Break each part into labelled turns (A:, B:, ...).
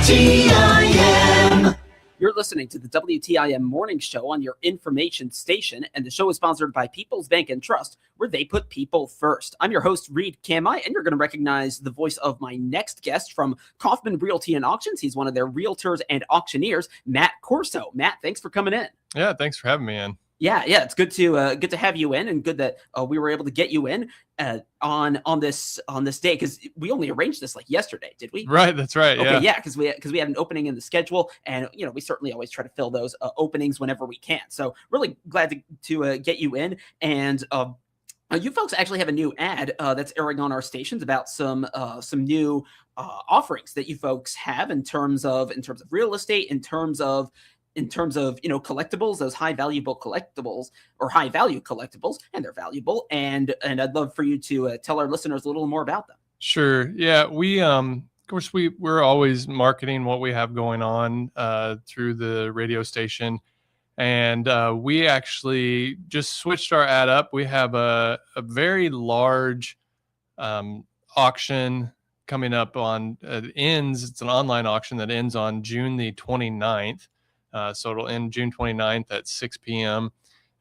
A: WTIM. You're listening to the WTIM Morning Show on your information station, and the show is sponsored by People's Bank and Trust, where they put people first. I'm your host, Reed Kamai, and you're going to recognize the voice of my next guest from Kaufman Realty and Auctions. He's one of their realtors and auctioneers, Matt Corso. Matt, thanks for coming in.
B: Yeah, thanks for having me in.
A: Yeah, it's good to have you in, and good that we were able to get you in on this day, because we only arranged this like yesterday, did we?
B: Right, that's right.
A: Okay, yeah, because we had an opening in the schedule, and we certainly always try to fill those openings whenever we can. So really glad to get you in, and you folks actually have a new ad that's airing on our stations about some new offerings that you folks have in terms of real estate, in terms of collectibles, those high value collectibles, and they're valuable. And I'd love for you to tell our listeners a little more about them.
B: Sure. Yeah, we of course we're always marketing what we have going on through the radio station, and we actually just switched our ad up. We have a very large auction coming up on ends. It's an online auction that ends on June the 29th. So it'll end June 29th at 6 p.m.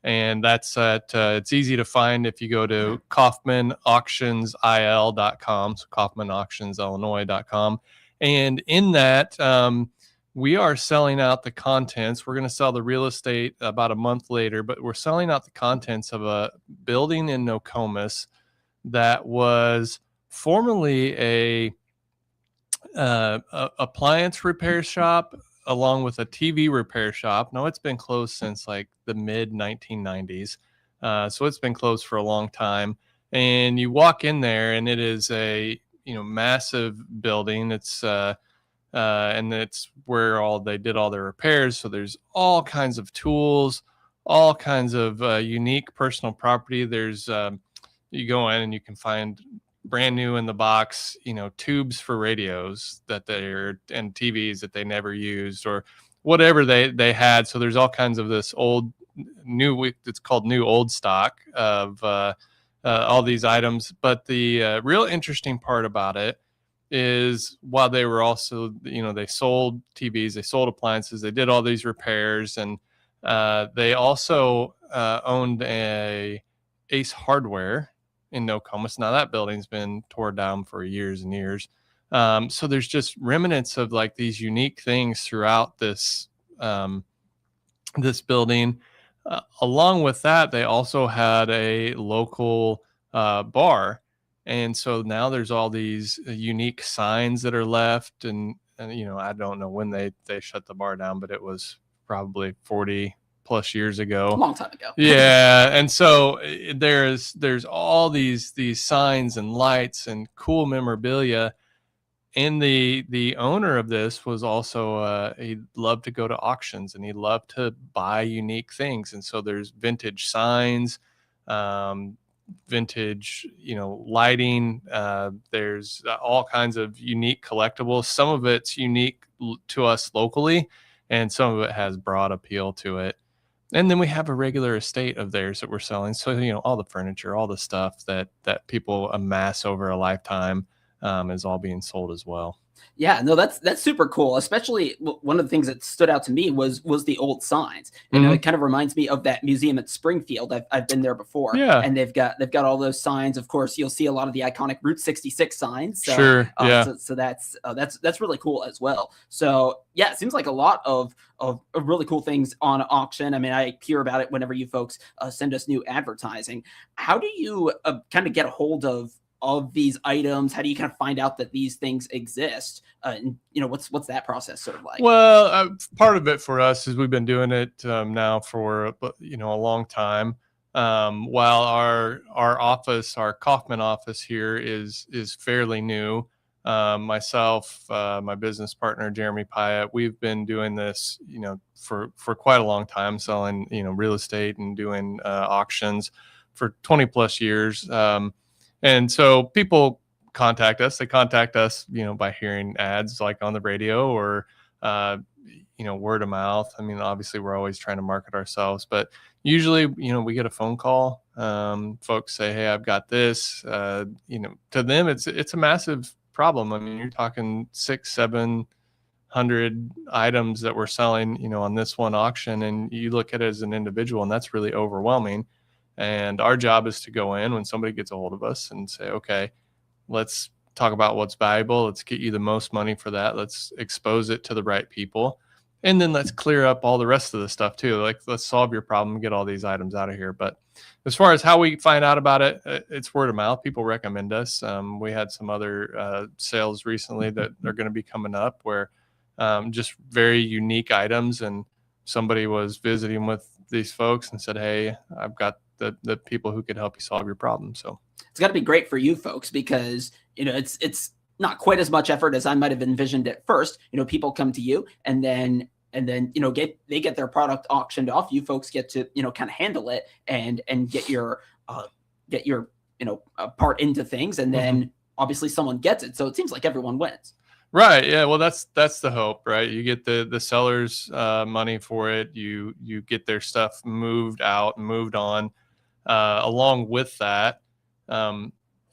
B: And that's it's easy to find if you go to KaufmanAuctionsIL.com, so KaufmanAuctionsIllinois.com. And in that, we are selling out the contents. We're going to sell the real estate about a month later, but we're selling out the contents of a building in Nokomis that was formerly a appliance repair shop, along with a TV repair shop. Now, it's been closed since like the mid 1990s. So it's been closed for a long time. And you walk in there and it is a, massive building. It's, and it's where they did all their repairs. So there's all kinds of tools, all kinds of unique personal property. There's, you go in and you can find brand new in the box, tubes for radios and TVs that they never used, or whatever they had. So there's all kinds of this it's called new old stock of all these items. But the real interesting part about it is, while they were also, they sold TVs, they sold appliances, they did all these repairs, and they also owned a Ace Hardware in Nokomis. Now that building's been torn down for years and years. So there's just remnants of like these unique things throughout this building. Along with that, they also had a local bar. And so now there's all these unique signs that are left. And I don't know when they shut the bar down, but it was probably 40 plus years ago.
A: A long time ago.
B: Yeah. And so there's all these signs and lights and cool memorabilia. And the owner of this was also he loved to go to auctions, and he loved to buy unique things. And so there's vintage signs, vintage lighting, there's all kinds of unique collectibles. Some of it's unique to us locally, and some of it has broad appeal to it. And then we have a regular estate of theirs that we're selling. So, all the furniture, all the stuff that people amass over a lifetime is all being sold as well.
A: Yeah, no, that's super cool. Especially one of the things that stood out to me was the old signs. It kind of reminds me of that museum at Springfield. I've been there before.
B: Yeah,
A: and they've got all those signs. Of course, you'll see a lot of the iconic Route 66 signs. So,
B: sure. Yeah.
A: So that's really cool as well. So yeah, it seems like a lot of really cool things on auction. I mean, I hear about it whenever you folks send us new advertising. How do you kind of get a hold of these items? How do you kind of find out that these things exist? And what's that process sort of like?
B: Well, part of it for us is we've been doing it now for a long time. While our office, our Kaufman office here is fairly new. Myself, my business partner Jeremy Pyatt, we've been doing this for quite a long time, selling real estate and doing auctions for 20 plus years. And so people contact us. They contact us, by hearing ads like on the radio or, word of mouth. I mean, obviously we're always trying to market ourselves, but usually, we get a phone call. Folks say, "Hey, I've got this." To them, it's a massive problem. I mean, you're talking $600-700 100 items that we're selling, on this one auction, and you look at it as an individual, and that's really overwhelming. And our job is to go in when somebody gets a hold of us and say, okay, let's talk about what's valuable. Let's get you the most money for that. Let's expose it to the right people. And then let's clear up all the rest of the stuff too. Like, let's solve your problem and get all these items out of here. But as far as how we find out about it, it's word of mouth. People recommend us. We had some other sales recently that are going to be coming up where just very unique items. And somebody was visiting with these folks and said, hey, I've got the people who could help you solve your problem. So
A: it's got to be great for you folks because, it's not quite as much effort as I might have envisioned at first. People come to you and then they get their product auctioned off. You folks get to, kind of handle it and get your part into things. And then obviously someone gets it. So it seems like everyone wins.
B: Right. Yeah. Well, that's the hope, right? You get the seller's money for it. You get their stuff moved out and moved on. Along with that,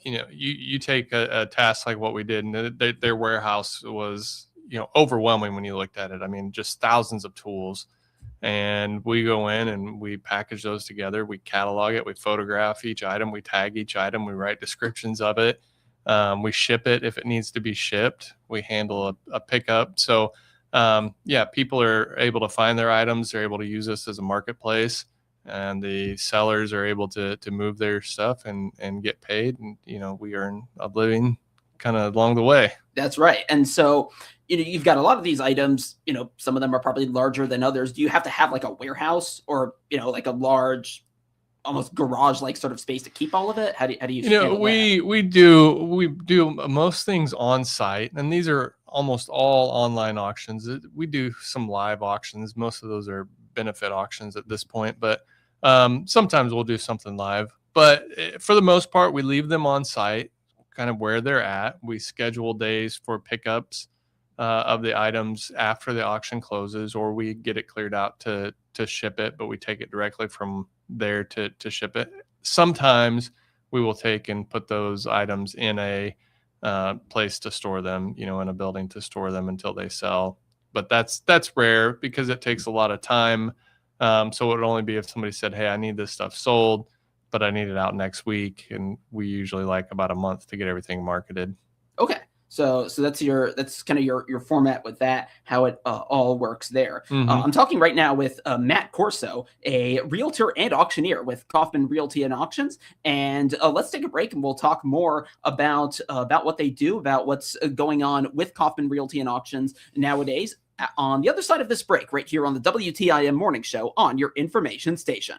B: you take a task like what we did, and their warehouse was, overwhelming when you looked at it. I mean, just thousands of tools. And we go in and we package those together. We catalog it. We photograph each item. We tag each item. We write descriptions of it. We ship it if it needs to be shipped. We handle a pickup. So, people are able to find their items. They're able to use us as a marketplace, and the sellers are able to move their stuff and get paid. And, we earn a living kind of along the way.
A: That's right. And so, you've got a lot of these items, some of them are probably larger than others. Do you have to have like a warehouse or, like a large, almost garage-like sort of space to keep all of it? How do you
B: we do most things on site, and these are almost all online auctions. We do some live auctions. Most of those are benefit auctions at this point, but sometimes we'll do something live. But for the most part, we leave them on site, kind of where they're at. We schedule days for pickups of the items after the auction closes, or we get it cleared out to ship it, but we take it directly from there to ship it. Sometimes we will take and put those items in a place to store them, in a building to store them until they sell. But that's rare because it takes a lot of time. So it would only be if somebody said, hey, I need this stuff sold, but I need it out next week. And we usually like about a month to get everything marketed.
A: Okay. So that's kind of your format with that, how it all works there. I'm talking right now with Matt Corso, a realtor and auctioneer with Kaufman Realty and Auctions. And let's take a break and we'll talk more about what they do, about what's going on with Kaufman Realty and Auctions nowadays on the other side of this break, right here on the WTIM Morning Show on your information station.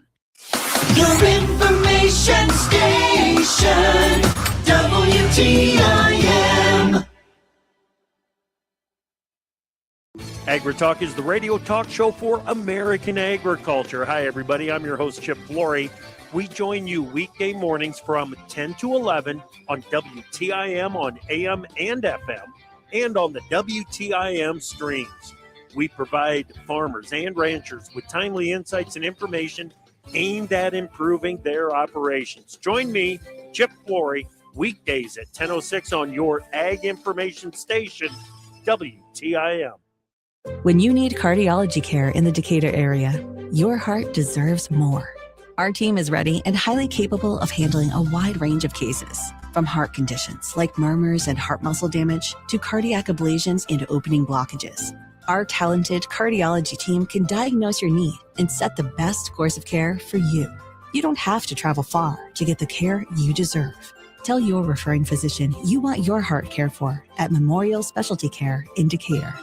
C: Your information station, WTIM.
D: AgriTalk is the radio talk show for American agriculture. Hi, everybody. I'm your host, Chip Flory. We join you weekday mornings from 10 to 11 on WTIM on AM and FM and on the WTIM streams. We provide farmers and ranchers with timely insights and information aimed at improving their operations. Join me, Chip Flory, weekdays at 10:06 on your Ag Information Station, WTIM.
E: When you need cardiology care in the Decatur area, your heart deserves more. Our team is ready and highly capable of handling a wide range of cases, from heart conditions like murmurs and heart muscle damage to cardiac ablations and opening blockages. Our talented cardiology team can diagnose your need and set the best course of care for you. You don't have to travel far to get the care you deserve. Tell your referring physician you want your heart cared for at Memorial Specialty Care in Decatur.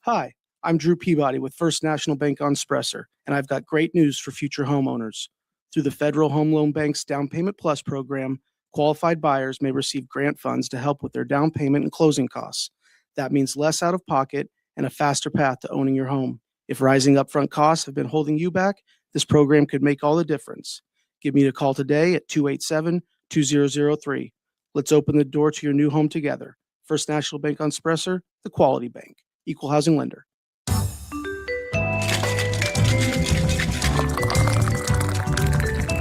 F: Hi, I'm Drew Peabody with First National Bank on Spresser, and I've got great news for future homeowners. Through the Federal Home Loan Bank's Down Payment Plus program, qualified buyers may receive grant funds to help with their down payment and closing costs. That means less out of pocket and a faster path to owning your home. If rising upfront costs have been holding you back, this program could make all the difference. Give me a call today at 287-2003. Let's open the door to your new home together. First National Bank on Spresser, the quality bank. Equal housing lender.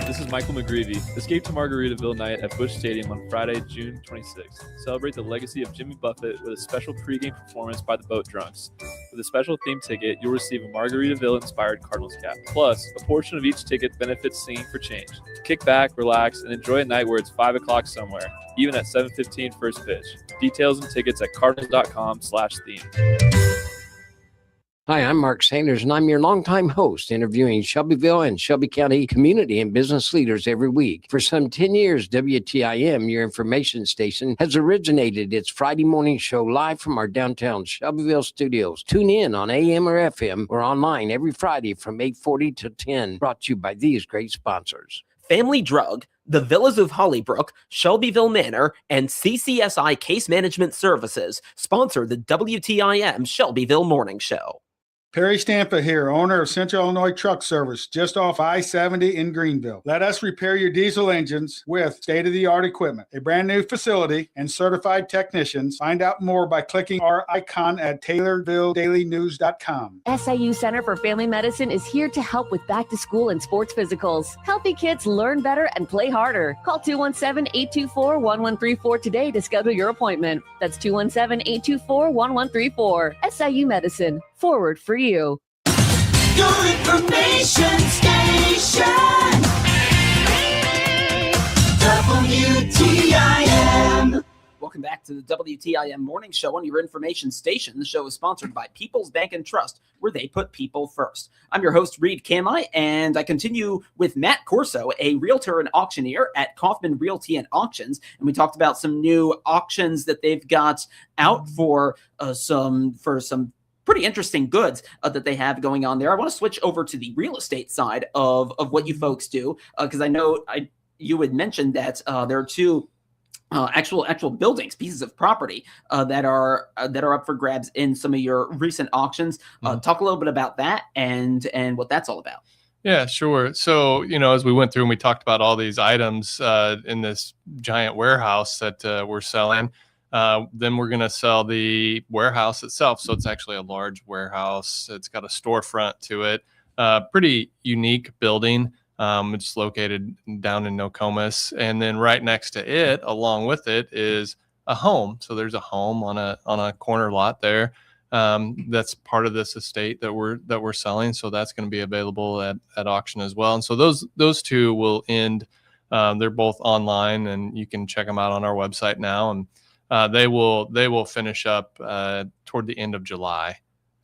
G: This is Michael McGreevy. Escape to Margaritaville night at Busch Stadium on Friday, June 26th. Celebrate the legacy of Jimmy Buffett with a special pregame performance by the Boat Drunks. With a special theme ticket, you'll receive a Margaritaville-inspired Cardinals cap. Plus, a portion of each ticket benefits Singing for Change. Kick back, relax, and enjoy a night where it's 5 o'clock somewhere, even at 7:15 first pitch. Details and tickets at cardinals.com/theme.
H: Hi, I'm Mark Sanders, and I'm your longtime host, interviewing Shelbyville and Shelby County community and business leaders every week. For some 10 years, WTIM, your information station, has originated its Friday morning show live from our downtown Shelbyville studios. Tune in on AM or FM or online every Friday from 8:40 to 10, brought to you by these great sponsors.
A: Family Drug, the Villas of Hollybrook, Shelbyville Manor, and CCSI Case Management Services sponsor the WTIM Shelbyville Morning Show.
I: Perry Stampa here, owner of Central Illinois Truck Service, just off I-70 in Greenville. Let us repair your diesel engines with state-of-the-art equipment, a brand new facility, and certified technicians. Find out more by clicking our icon at TaylorvilleDailyNews.com.
J: SIU Center for Family Medicine is here to help with back to school and sports physicals. Healthy kids learn better and play harder. Call 217-824-1134 today to schedule your appointment. That's 217-824-1134. SIU Medicine. Forward for you.
C: Your information station. WTIM.
A: Welcome back to the WTIM Morning Show on your information station. The show is sponsored by People's Bank and Trust, where they put people first. I'm your host, Reed Kamai, and I continue with Matt Corso, a realtor and auctioneer at Kaufman Realty and Auctions. And we talked about some new auctions that they've got out for some pretty interesting goods that they have going on there. I want to switch over to the real estate side of what you folks do, because I know you had mentioned that there are two actual buildings, pieces of property that are up for grabs in some of your recent auctions. Talk a little bit about that and what that's all about.
B: Yeah, sure. So, as we went through and we talked about all these items in this giant warehouse that we're selling, then we're going to sell the warehouse itself. So it's actually a large warehouse. It's got a storefront to it. Pretty unique building. It's located down in Nokomis. And then right next to it, along with it, is a home. So there's a home on a corner lot there. That's part of this estate that we're selling. So that's going to be available at auction as well. And so those two will end. They're both online, and you can check them out on our website now. And they will finish up toward the end of July.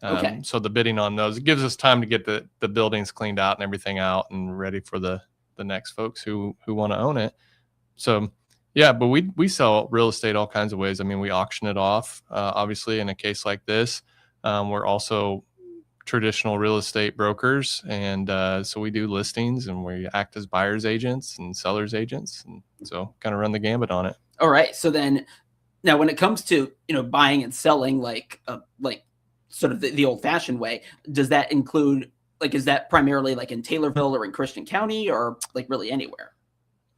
A: Okay.
B: So the bidding on those, it gives us time to get the buildings cleaned out and everything out and ready for the next folks who want to own it. So yeah, but we sell real estate all kinds of ways. I mean, we auction it off, obviously in a case like this. We're also traditional real estate brokers. And so we do listings, and we act as buyer's agents and seller's agents. And so kind of run the gambit on it.
A: All right. So then now when it comes to, buying and selling, like sort of the old fashioned way, does that include, is that primarily in Taylorville or in Christian County, or really anywhere?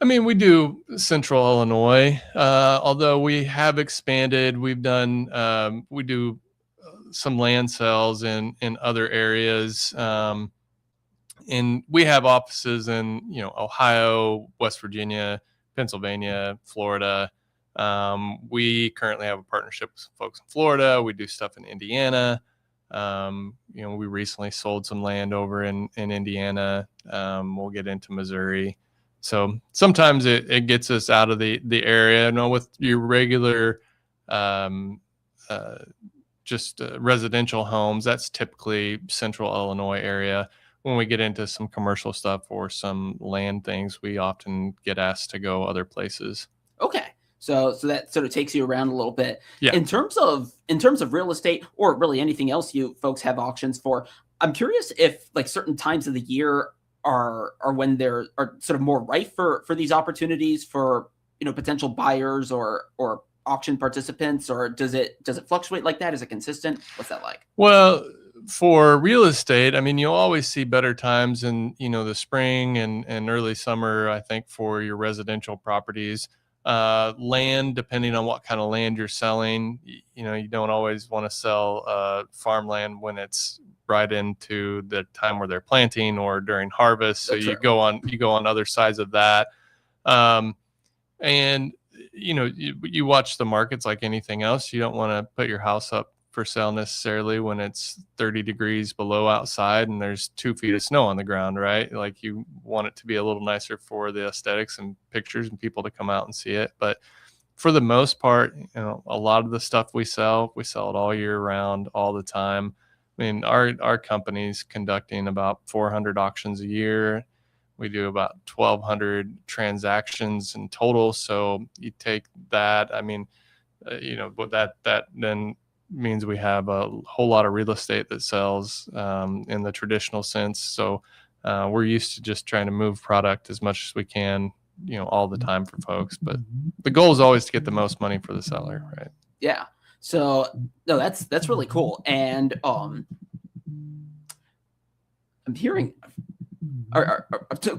B: I mean, we do Central Illinois, although we have expanded. We do some land sales in other areas. And we have offices in, Ohio, West Virginia, Pennsylvania, Florida. We currently have a partnership with some folks in Florida. We do stuff in Indiana. We recently sold some land over in Indiana. We'll get into Missouri. So sometimes it gets us out of the area. With your regular residential homes, that's typically Central Illinois area. When we get into some commercial stuff or some land things, we often get asked to go other places.
A: Okay. So that sort of takes you around a little bit.
B: Yeah.
A: In terms of real estate, or really anything else you folks have auctions for, I'm curious if certain times of the year are when there are sort of more rife for these opportunities for potential buyers or auction participants, or does it fluctuate like that? Is it consistent? What's that like?
B: Well, for real estate, I mean, you'll always see better times in the spring and early summer, I think, for your residential properties. Land, depending on what kind of land you're selling, you don't always want to sell farmland when it's right into the time where they're planting or during harvest. So you go on other sides of that. And you watch the markets like anything else. You don't want to put your house up for sale necessarily when it's 30 degrees below outside and there's 2 feet of snow on the ground, right? Like you want it to be a little nicer for the aesthetics and pictures and people to come out and see it. But for the most part, a lot of the stuff we sell it all year round, all the time. I mean, our company's conducting about 400 auctions a year. We do about 1,200 transactions in total. So you take that, I mean, but that then means we have a whole lot of real estate that sells in the traditional sense. So we're used to just trying to move product as much as we can, all the time for folks. But the goal is always to get the most money for the seller, right?
A: Yeah. So no, that's really cool. And I'm hearing.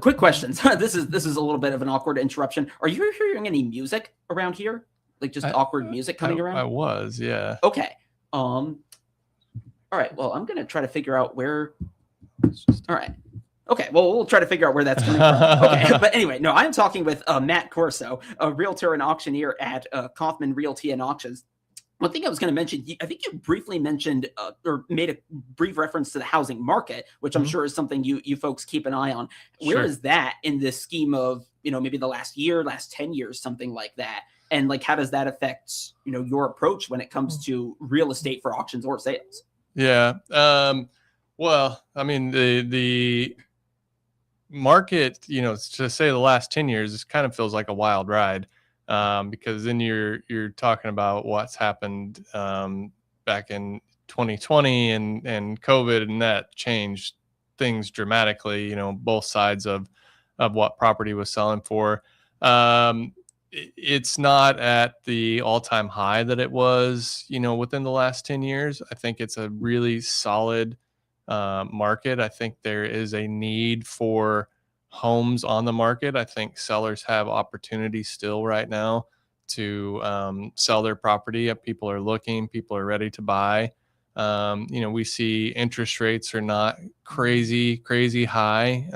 A: Quick questions. This is a little bit of an awkward interruption. Are you hearing any music around here? Like just awkward music coming around?
B: I was, yeah.
A: Okay. All right. Well, I'm gonna try to figure out where. All right. Okay. Well, we'll try to figure out where that's coming from. Okay. But anyway, no, I'm talking with Matt Corso, a realtor and auctioneer at Kaufman Realty and Auctions. One thing I was going to mention, I think you briefly mentioned or made a brief reference to the housing market, which I'm sure is something you folks keep an eye on. Where is that in this scheme of, maybe the last year, last 10 years, something like that? And like, how does that affect, your approach when it comes to real estate for auctions or sales?
B: Yeah. Well, I mean, the market, to say the last 10 years, this kind of feels like a wild ride. Because then you're talking about what's happened back in 2020 and COVID, and that changed things dramatically. Both sides of what property was selling for. It's not at the all-time high that it was, within the last 10 years. I think it's a really solid market. I think there is a need for homes on the market. I think sellers have opportunity still right now to sell their property. People are looking, people are ready to buy. We see interest rates are not crazy high.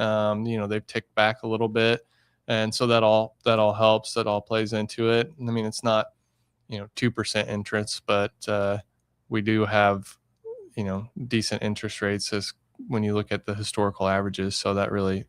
B: They've ticked back a little bit. And so that all helps, that all plays into it. I mean, it's not, 2% interest, but we do have, decent interest rates as when you look at the historical averages. So that really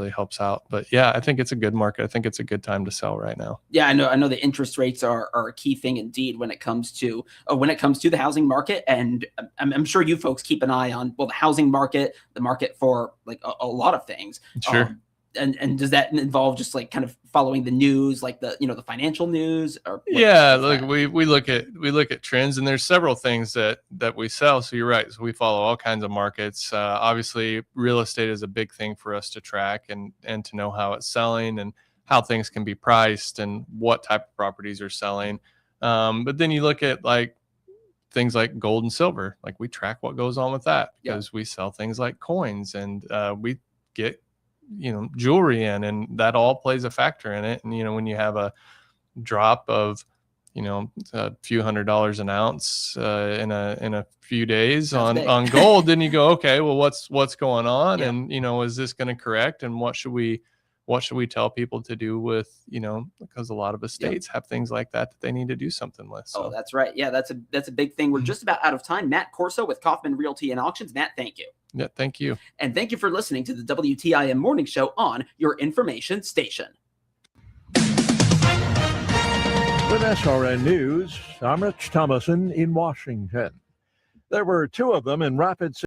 B: helps out. But yeah, I think it's a good market. I think it's a good time to sell right now.
A: Yeah, I know the interest rates are a key thing indeed when it comes to the housing market. And I'm sure you folks keep an eye on the housing market, the market for like a lot of things.
B: Sure.
A: And does that involve just like kind of following the news, like the financial news? Or
B: look, we look at trends, and there's several things that we sell. So you're right. So we follow all kinds of markets. Obviously, real estate is a big thing for us to track and to know how it's selling and how things can be priced and what type of properties are selling. But then you look at like things like gold and silver. Like we track what goes on with that because we sell things like coins, and we get jewelry in, and that all plays a factor in it. And when you have a drop of a few $100s an ounce in a few days on gold, then you go, okay, well, what's going on? And is this going to correct? And what should we tell people to do with, because a lot of estates have things like that they need to do something with. So.
A: Oh, that's right. Yeah, that's a big thing. We're just about out of time. Matt Corso with Kaufman Realty and Auctions. Matt, thank you.
B: Yeah, thank you.
A: And thank you for listening to the WTIM Morning Show on your information station.
K: With SRN News, I'm Rich Thomason in Washington. There were two of them in rapid